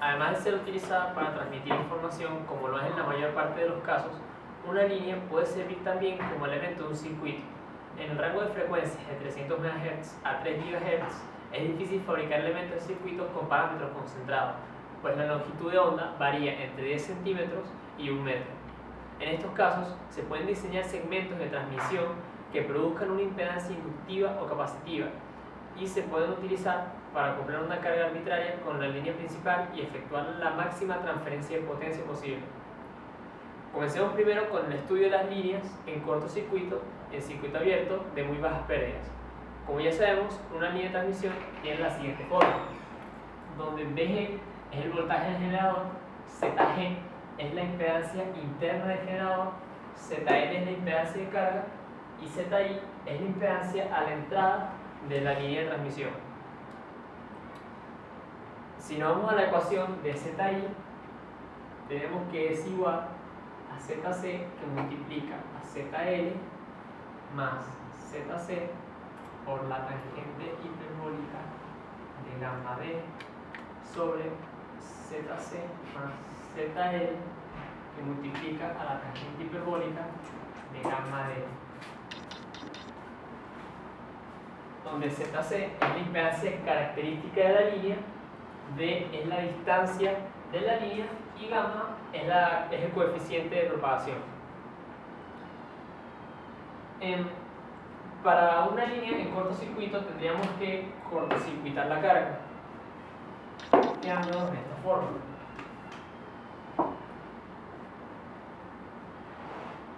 además de ser utilizada para transmitir información, como lo es en la mayor parte de los casos, una línea puede servir también como elemento de un circuito. En el rango de frecuencias de 300 MHz a 3 GHz es difícil fabricar elementos de circuitos con parámetros concentrados, pues la longitud de onda varía entre 10 centímetros y 1 metro. En estos casos se pueden diseñar segmentos de transmisión que produzcan una impedancia inductiva o capacitiva y se pueden utilizar para acoplar una carga arbitraria con la línea principal y efectuar la máxima transferencia de potencia posible. Comencemos primero con el estudio de las líneas en cortocircuito en circuito abierto de muy bajas pérdidas. Como ya sabemos, una línea de transmisión tiene la siguiente forma, donde VG es el voltaje del generador, ZG es la impedancia interna del generador, ZL es la impedancia de carga y ZI es la impedancia a la entrada de la línea de transmisión. Si nos vamos a la ecuación de ZI, tenemos que es igual a ZC que multiplica a ZL más ZC por la tangente hiperbólica de gamma D sobre ZC más ZL que multiplica a la tangente hiperbólica de gamma D, donde ZC es la impedancia característica de la línea, D es la distancia de la línea y gamma es el coeficiente de propagación. Para una línea en cortocircuito tendríamos que cortocircuitar la carga, quedándonos de esta forma.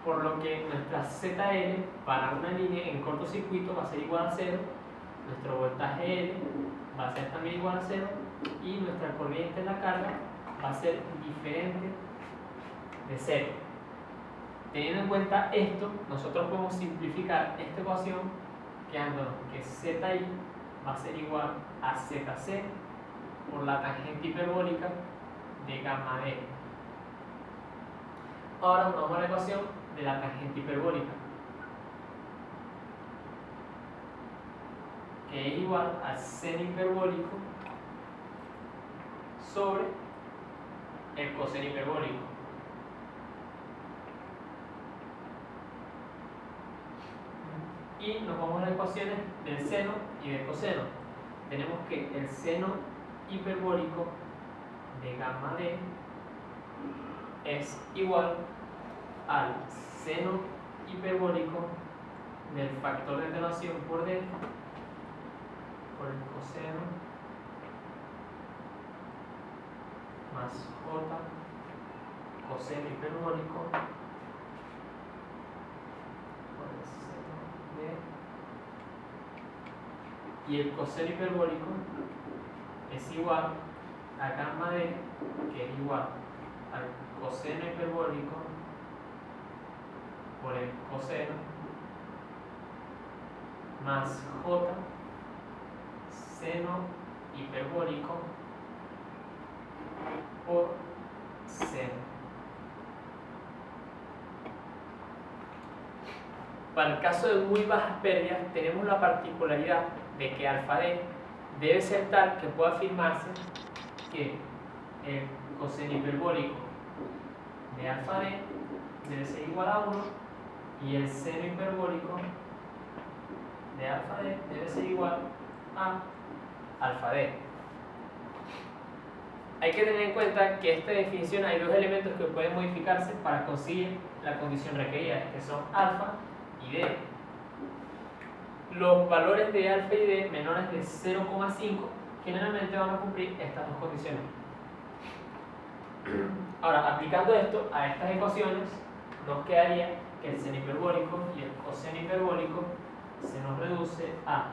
Por lo que nuestra ZL para una línea en cortocircuito va a ser igual a 0, nuestro voltaje L va a ser también igual a 0 y nuestra corriente en la carga va a ser diferente de 0. Teniendo en cuenta esto, nosotros podemos simplificar esta ecuación quedándonos que ZI va a ser igual a ZC por la tangente hiperbólica de gamma D. Ahora nos vamos a la ecuación de la tangente hiperbólica, que es igual al seno hiperbólico sobre el coseno hiperbólico. Y nos vamos a las ecuaciones del seno y del coseno. Tenemos que el seno hiperbólico de gamma D es igual al seno hiperbólico del factor de atenuación por D por el coseno más J coseno hiperbólico por el seno D, y el coseno hiperbólico es igual a gamma D, que es igual al coseno hiperbólico por el coseno más J seno hiperbólico por seno. Para el caso de muy bajas pérdidas tenemos la particularidad de que alfa D debe ser tal que pueda afirmarse que el coseno hiperbólico de alfa D debe ser igual a 1 y el seno hiperbólico de alfa D debe ser igual a alfa D. Hay que tener en cuenta que esta definición hay dos elementos que pueden modificarse para conseguir la condición requerida, que son alfa y D. Los valores de alfa y D menores de 0,5 generalmente van a cumplir estas dos condiciones. Ahora, aplicando esto a estas ecuaciones, nos quedaría que el seno hiperbólico y el coseno hiperbólico se nos reduce a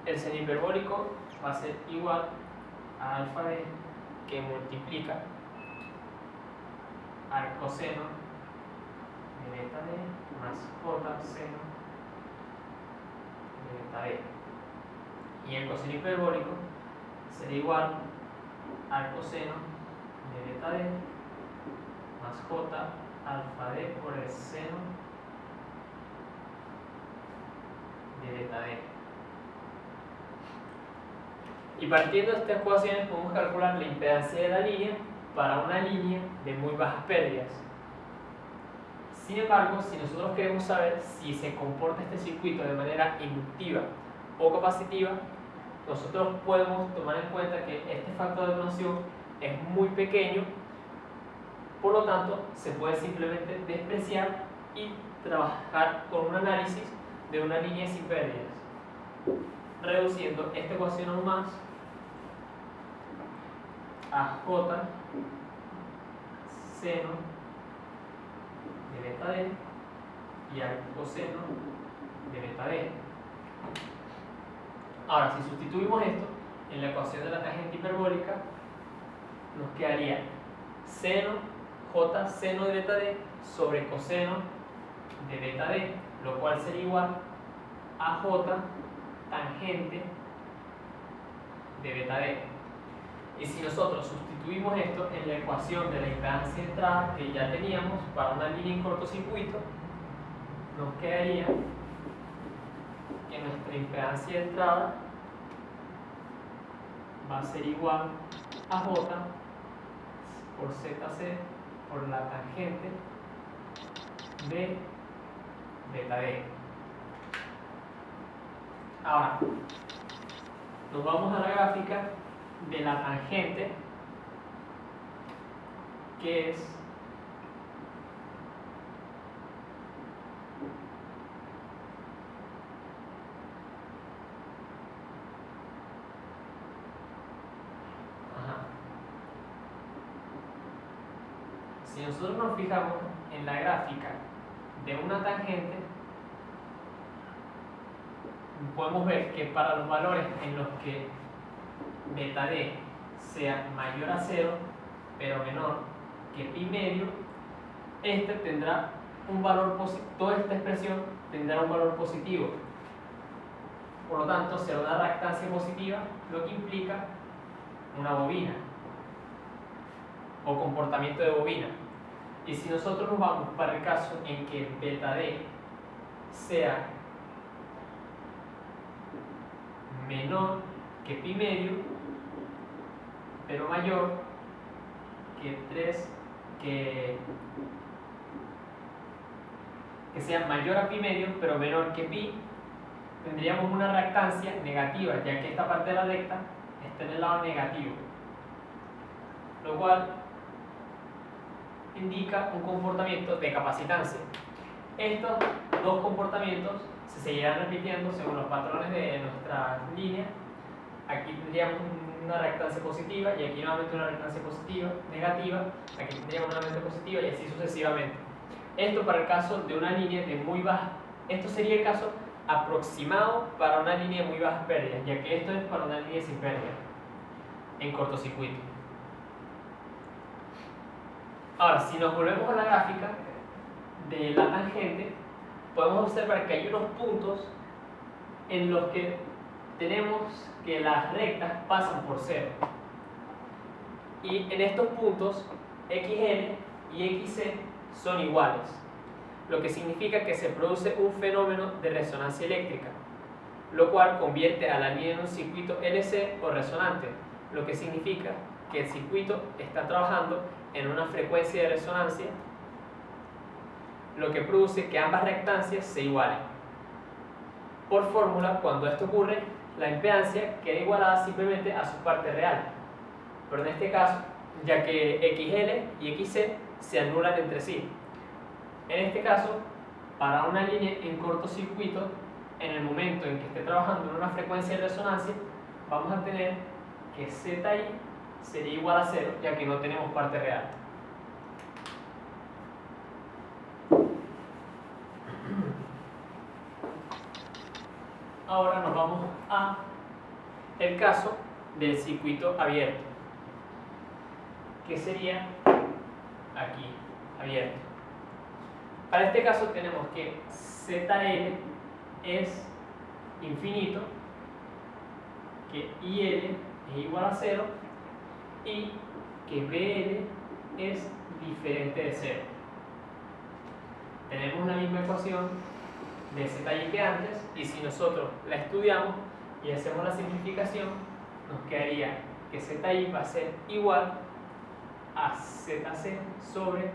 el seno hiperbólico va a ser igual a alfa D, que multiplica al coseno de beta D más J seno de beta D, y el coseno hiperbólico será igual al coseno de beta D más J alfa D por el seno de beta D. Y partiendo de estas ecuaciones podemos calcular la impedancia de la línea para una línea de muy bajas pérdidas. Sin embargo, si nosotros queremos saber si se comporta este circuito de manera inductiva o capacitiva, nosotros podemos tomar en cuenta que este factor de atenuación es muy pequeño, por lo tanto se puede simplemente despreciar y trabajar con un análisis de una línea sin pérdidas, reduciendo esta ecuación aún más a J seno de beta D y al coseno de beta D. Ahora, si sustituimos esto en la ecuación de la tangente hiperbólica, nos quedaría seno J seno de beta D sobre coseno de beta D, lo cual sería igual a J tangente de beta D. Y si nosotros sustituimos esto en la ecuación de la impedancia de entrada que ya teníamos para una línea en cortocircuito, nos quedaría que nuestra impedancia de entrada va a ser igual a J por ZC por la tangente de beta D. Ahora, nos vamos a la gráfica de la tangente, que es si nosotros nos fijamos en la gráfica de una tangente, podemos ver que para los valores en los que beta D sea mayor a 0 pero menor que pi medio, este tendrá un valor positivo, toda esta expresión tendrá un valor positivo. Por lo tanto, será una reactancia positiva, lo que implica una bobina o comportamiento de bobina. Y si nosotros nos vamos para el caso en que beta D sea menor que pi medio, pero mayor que 3, que sea mayor a pi medio, pero menor que pi, tendríamos una reactancia negativa, ya que esta parte de la recta está en el lado negativo, lo cual indica un comportamiento de capacitancia. Estos dos comportamientos se seguirán repitiendo según los patrones de nuestra línea. Aquí tendríamos una reactancia positiva y aquí nuevamente una reactancia positiva, negativa, aquí tendríamos nuevamente positiva y así sucesivamente. Esto para el caso de una línea de muy baja, esto sería el caso aproximado para una línea de muy bajas pérdidas, ya que esto es para una línea sin pérdida en cortocircuito. Ahora, si nos volvemos a la gráfica de la tangente, podemos observar que hay unos puntos en los que tenemos que las rectas pasan por 0. Y en estos puntos, XL y XC son iguales, lo que significa que se produce un fenómeno de resonancia eléctrica, lo cual convierte a la línea en un circuito LC o resonante, lo que significa que el circuito está trabajando en una frecuencia de resonancia, lo que produce que ambas reactancias se igualen. Por fórmula, cuando esto ocurre, la impedancia queda igualada simplemente a su parte real, pero en este caso, ya que XL y XC se anulan entre sí. En este caso, para una línea en cortocircuito, en el momento en que esté trabajando en una frecuencia de resonancia, vamos a tener que ZI sería igual a 0, ya que no tenemos parte real. Ahora nos vamos a el caso del circuito abierto, que sería aquí, abierto. Para este caso tenemos que ZL es infinito, que IL es igual a 0 y que BL es diferente de 0. Tenemos la misma ecuación de ZI que antes, y si nosotros la estudiamos y hacemos la simplificación, nos quedaría que ZI va a ser igual a ZC sobre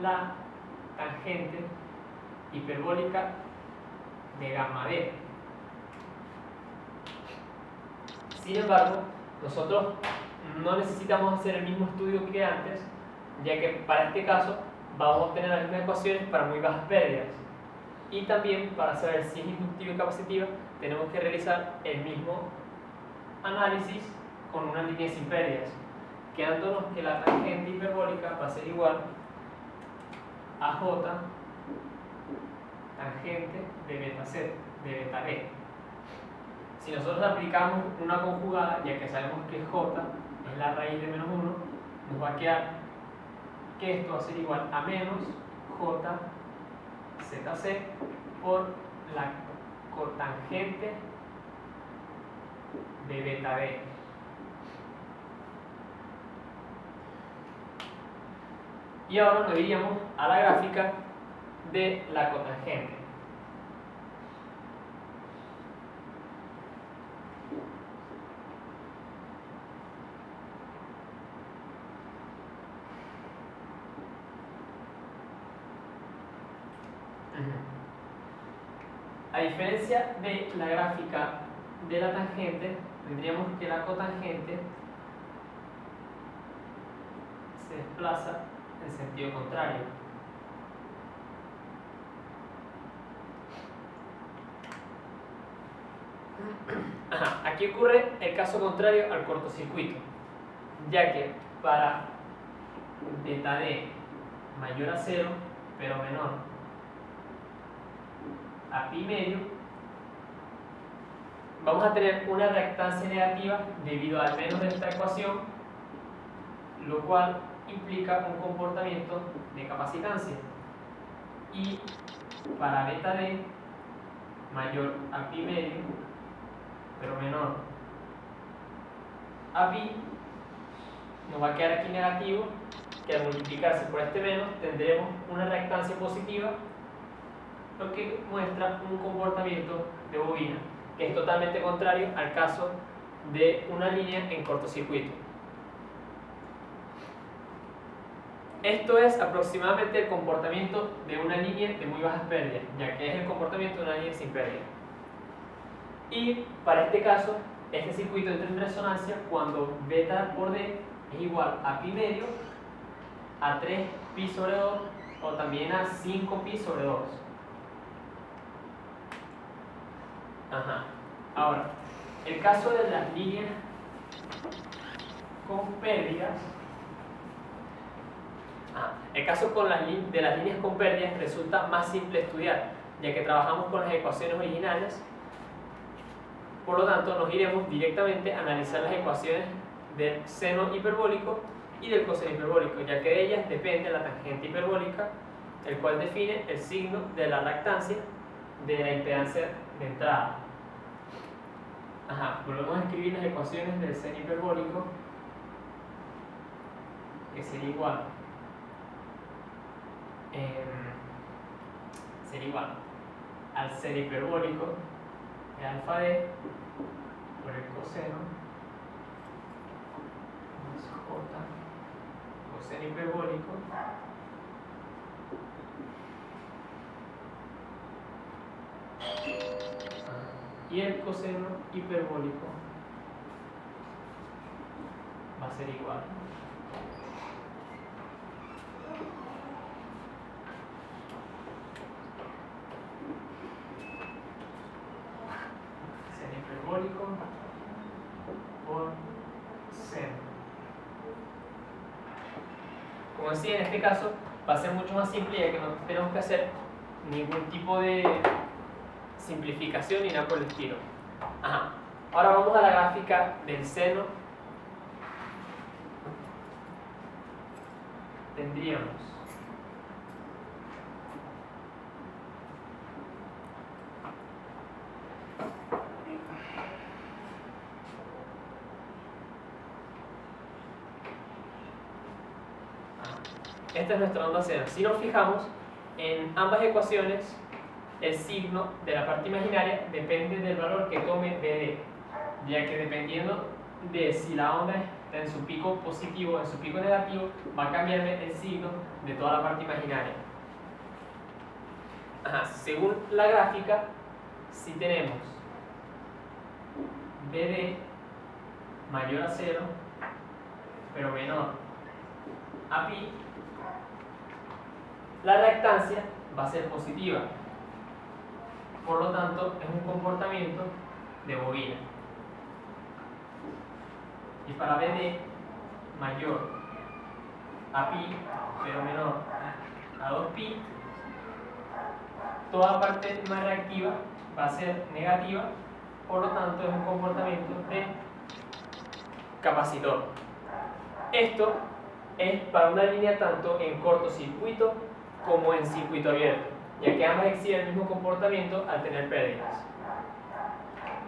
la tangente hiperbólica de gamma D. Sin embargo, nosotros no necesitamos hacer el mismo estudio que antes, ya que para este caso vamos a obtener las mismas ecuaciones para muy bajas pérdidas. Y también para saber si es inductiva y capacitiva tenemos que realizar el mismo análisis con una línea sin pérdidas, quedándonos que la tangente hiperbólica va a ser igual a J tangente de beta C, de beta D. Si nosotros aplicamos una conjugada, ya que sabemos que J es la raíz de menos 1, nos va a quedar que esto va a ser igual a menos J ZC por la cotangente de beta D. Y ahora nos iríamos a la gráfica de la cotangente. A diferencia de la gráfica de la tangente, tendríamos que la cotangente se desplaza en sentido contrario. Aquí ocurre el caso contrario al cortocircuito, ya que para beta D mayor a 0 pero menor a pi medio, vamos a tener una reactancia negativa debido al menos de esta ecuación, lo cual implica un comportamiento de capacitancia. Y para beta D mayor a pi medio pero menor a pi, nos va a quedar aquí negativo, que al multiplicarse por este menos tendremos una reactancia positiva, lo que muestra un comportamiento de bobina que es totalmente contrario al caso de una línea en cortocircuito. Esto es aproximadamente el comportamiento de una línea de muy bajas pérdidas, ya que es el comportamiento de una línea sin pérdida. Y para este caso, este circuito entra en resonancia cuando beta por D es igual a pi medio, a 3 pi sobre 2 o también a 5 pi sobre 2. Ahora, el caso de las líneas con pérdidas, el caso de las líneas con pérdidas resulta más simple estudiar, ya que trabajamos con las ecuaciones originales. Por lo tanto, nos iremos directamente a analizar las ecuaciones del seno hiperbólico y del coseno hiperbólico, ya que de ellas depende la tangente hiperbólica, el cual define el signo de la reactancia de la impedancia de entrada. Volvemos a escribir las ecuaciones del seno hiperbólico, que sería igual al seno hiperbólico de alfa d por el coseno más j coseno hiperbólico y el coseno hiperbólico va a ser igual seno hiperbólico por seno. Como decía, en este caso va a ser mucho más simple, ya que no tenemos que hacer ningún tipo de simplificación ni nada por el estilo. Ahora vamos a la gráfica del seno. Tendríamos esta es nuestra onda seno. Si nos fijamos en ambas ecuaciones, el signo de la parte imaginaria depende del valor que tome BD, ya que dependiendo de si la onda está en su pico positivo o en su pico negativo, va a cambiarme el signo de toda la parte imaginaria. Según la gráfica, si tenemos BD mayor a 0, pero menor a pi, la reactancia va a ser positiva. Por lo tanto, es un comportamiento de bobina. Y para BD mayor a pi, pero menor a 2pi, toda parte más reactiva va a ser negativa, por lo tanto es un comportamiento de capacitor. Esto es para una línea tanto en cortocircuito como en circuito abierto, ya que ambas exhiben el mismo comportamiento al tener pérdidas.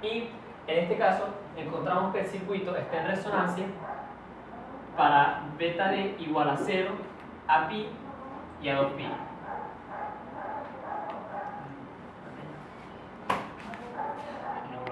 Y en este caso encontramos que el circuito está en resonancia para beta D igual a 0, a pi y a 2pi.